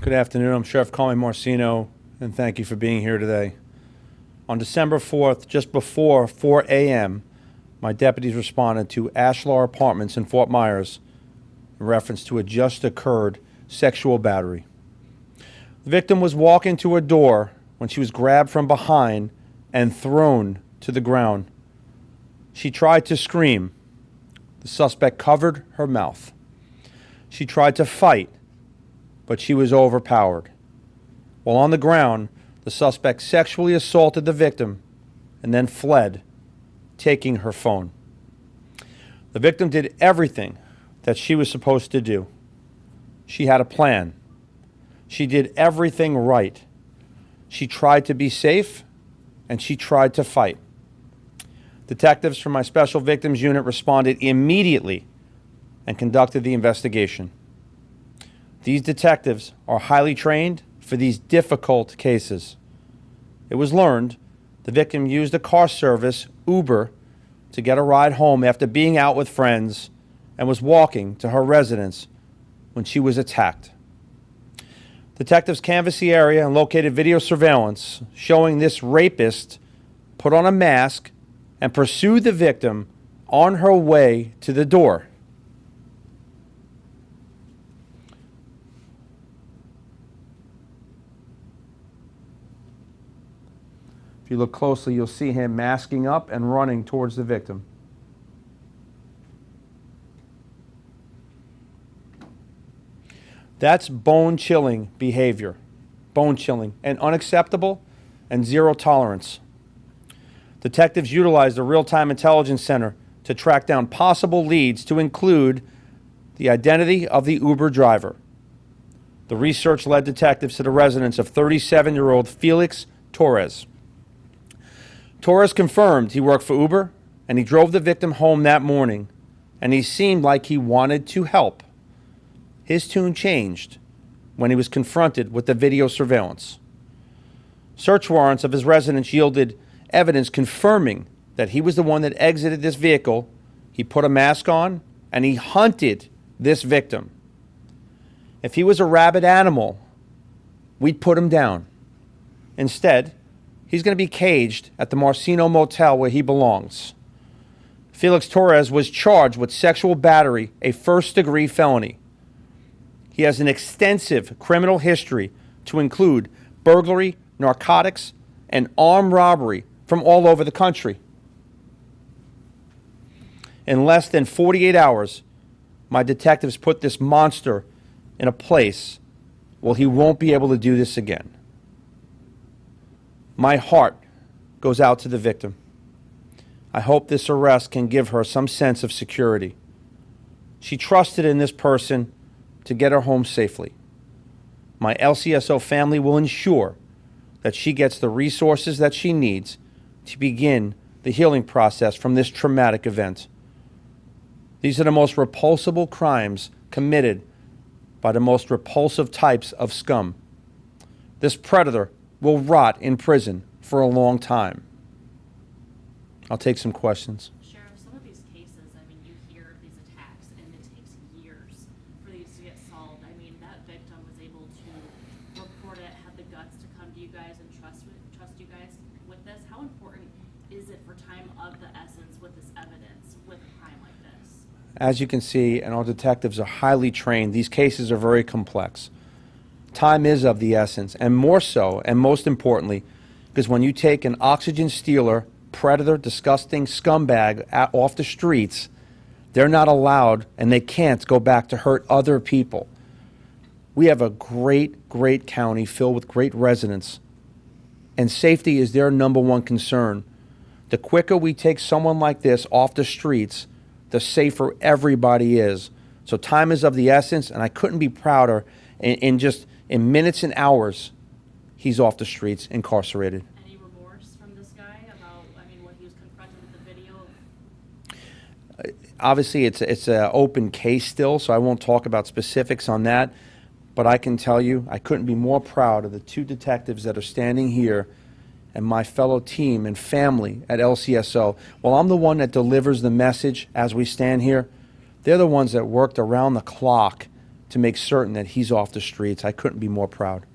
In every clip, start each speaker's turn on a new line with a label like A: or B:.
A: Good afternoon. I'm Sheriff Carmine Marceno, and thank you for being here today. On December 4th, just before 4 a.m., my deputies responded to Ashlar Apartments in Fort Myers in reference to a just-occurred sexual battery. The victim was walking to her door when she was grabbed from behind and thrown to the ground. She tried to scream. The suspect covered her mouth. She tried to fight, but she was overpowered. While on the ground, the suspect sexually assaulted the victim and then fled, taking her phone. The victim did everything that she was supposed to do. She had a plan. She did everything right. She tried to be safe, and she tried to fight. Detectives from my Special Victims Unit responded immediately and conducted the investigation. These detectives are highly trained for these difficult cases. It was learned the victim used a car service, Uber, to get a ride home after being out with friends and was walking to her residence when she was attacked. Detectives canvassed the area and located video surveillance showing this rapist put on a mask and pursued the victim on her way to the door. If you look closely, you'll see him masking up and running towards the victim. That's bone-chilling behavior. Bone-chilling and unacceptable and zero tolerance. Detectives utilized the Real-Time Intelligence Center to track down possible leads to include the identity of the Uber driver. The research led detectives to the residence of 37-year-old Felix Torres. Torres confirmed he worked for Uber and he drove the victim home that morning, and he seemed like he wanted to help. His tune changed when he was confronted with the video surveillance. Search warrants of his residence yielded evidence confirming that he was the one that exited this vehicle. He put a mask on and he hunted this victim. If he was a rabid animal, we'd put him down. Instead, he's going to be caged at the Marceno motel where he belongs. Felix Torres was charged with sexual battery, a first-degree felony. He has an extensive criminal history to include burglary, narcotics, and armed robbery from all over the country. In less than 48 hours, my detectives put this monster in a place where he won't be able to do this again. My heart goes out to the victim. I hope this arrest can give her some sense of security. She trusted in this person to get her home safely. My LCSO family will ensure that she gets the resources that she needs to begin the healing process from this traumatic event. These are the most repulsive crimes committed by the most repulsive types of scum. This predator will rot in prison for a long time. I'll take some questions.
B: Sheriff, some of these cases, I mean, you hear these attacks and it takes years for these to get solved. I mean, that victim was able to report it, had the guts to come to you guys and trust you guys with this. How important is it for time of the essence with this evidence, with a crime like this?
A: As you can see, and our detectives are highly trained, these cases are very complex. Time is of the essence, and more so, and most importantly, because when you take an oxygen stealer, predator, disgusting scumbag off the streets, they're not allowed and they can't go back to hurt other people. We have a great, great county filled with great residents, and safety is their number one concern. The quicker we take someone like this off the streets, the safer everybody is. So time is of the essence, and I couldn't be prouder. In minutes and hours, he's off the streets, incarcerated.
B: Any remorse from this guy about, I mean, what he was confronted with the video?
A: Obviously, it's an open case still, so I won't talk about specifics on that. But I can tell you, I couldn't be more proud of the two detectives that are standing here and my fellow team and family at LCSO. While I'm the one that delivers the message as we stand here, they're the ones that worked around the clock to make certain that he's off the streets. I couldn't be more proud.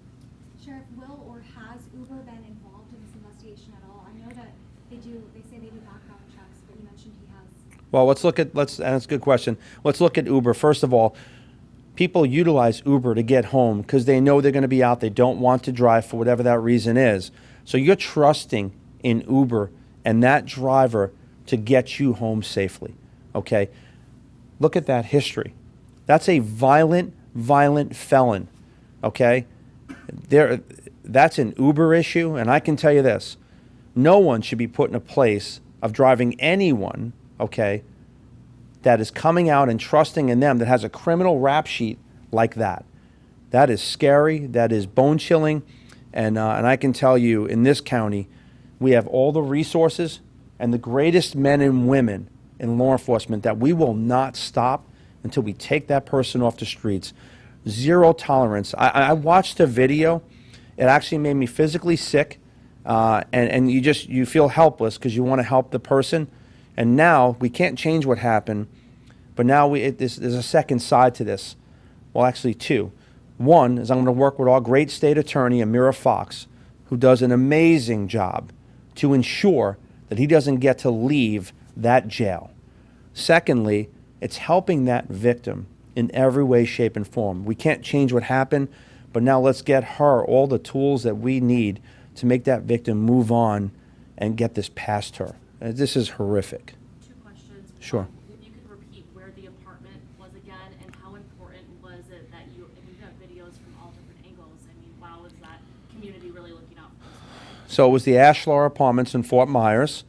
C: Sheriff, will or has Uber been involved in this investigation at all? I know that they say they do background checks, but you mentioned he has.
A: Well, and that's a good question. Let's look at Uber. First of all, people utilize Uber to get home because they know they're going to be out. They don't want to drive for whatever that reason is. So you're trusting in Uber and that driver to get you home safely, okay? Look at that history. That's a violent felon, okay? That's an Uber issue, and I can tell you this. No one should be put in a place of driving anyone, okay, that is coming out and trusting in them that has a criminal rap sheet like that. That is scary. That is bone-chilling. And I can tell you, in this county, we have all the resources and the greatest men and women in law enforcement that we will not stop until we take that person off the streets. Zero tolerance. I watched a video. It actually made me physically sick. And you feel helpless because you want to help the person. And now we can't change what happened, but now there's a second side to this. Well, actually two. One is I'm going to work with our great state attorney, Amira Fox, who does an amazing job to ensure that he doesn't get to leave that jail. Secondly, it's helping that victim in every way, shape, and form. We can't change what happened, but now let's get her all the tools that we need to make that victim move on and get this past her. This is horrific.
B: Two questions.
A: Sure.
B: If you could repeat where the apartment was again, and how important was it that you got videos from all different angles? I mean, wow, is that community really looking out for us?
A: So it was the Ashlar Apartments in Fort Myers.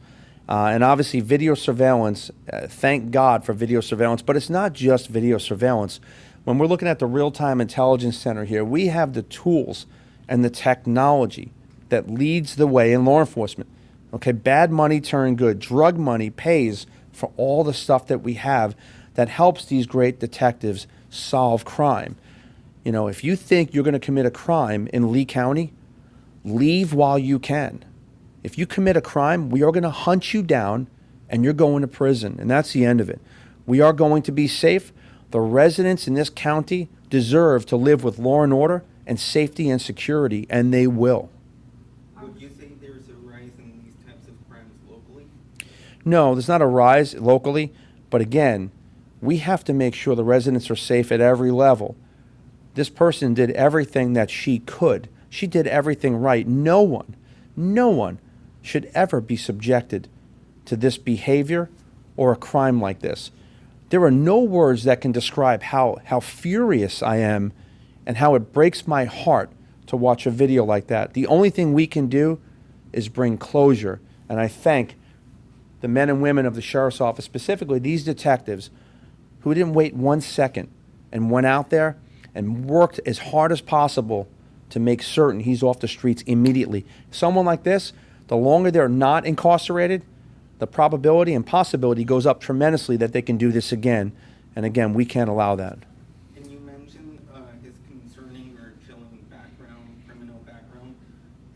A: And obviously video surveillance, thank God for video surveillance, but it's not just video surveillance. When we're looking at the Real-Time Intelligence Center here, we have the tools and the technology that leads the way in law enforcement. Okay, bad money turned good. Drug money pays for all the stuff that we have that helps these great detectives solve crime. You know, if you think you're going to commit a crime in Lee County, leave while you can. If you commit a crime, we are going to hunt you down and you're going to prison, and that's the end of it. We are going to be safe. The residents in this county deserve to live with law and order and safety and security, and they will.
D: Would you say there's a rise in these types of crimes locally?
A: No, there's not a rise locally, but again, we have to make sure the residents are safe at every level. This person did everything that she could. She did everything right. No one should ever be subjected to this behavior or a crime like this. There are no words that can describe how furious I am and how it breaks my heart to watch a video like that. The only thing we can do is bring closure. And I thank the men and women of the Sheriff's Office, specifically these detectives, who didn't wait 1 second and went out there and worked as hard as possible to make certain he's off the streets immediately. Someone like this, the longer they're not incarcerated, the probability and possibility goes up tremendously that they can do this again. And again, we can't allow that.
D: And you mentioned his concerning or chilling background, criminal background.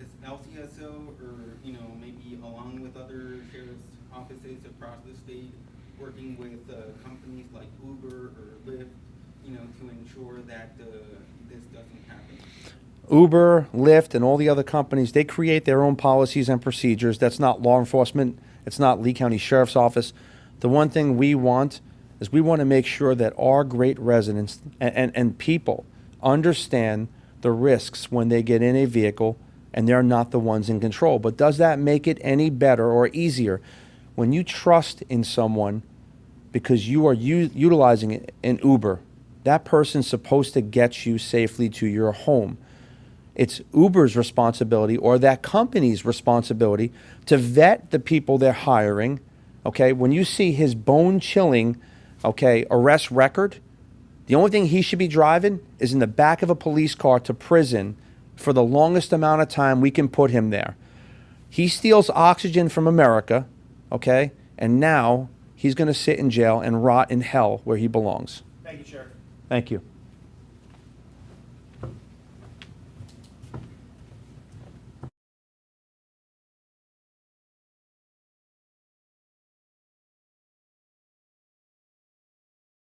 D: Is LCSO, or maybe along with other sheriff's offices across the state, working with companies like Uber or Lyft, to ensure that this doesn't happen?
A: Uber, Lyft, and all the other companies, they create their own policies and procedures. That's not law enforcement. It's not Lee County Sheriff's Office. The one thing we want is we want to make sure that our great residents and people understand the risks when they get in a vehicle and they're not the ones in control. But does that make it any better or easier? When you trust in someone because you are utilizing an Uber, that person's supposed to get you safely to your home. It's Uber's responsibility or that company's responsibility to vet the people they're hiring, okay? When you see his bone-chilling, okay, arrest record, the only thing he should be driving is in the back of a police car to prison for the longest amount of time we can put him there. He steals oxygen from America, okay? And now he's going to sit in jail and rot in hell where he belongs.
E: Thank you, Sheriff.
A: Thank you.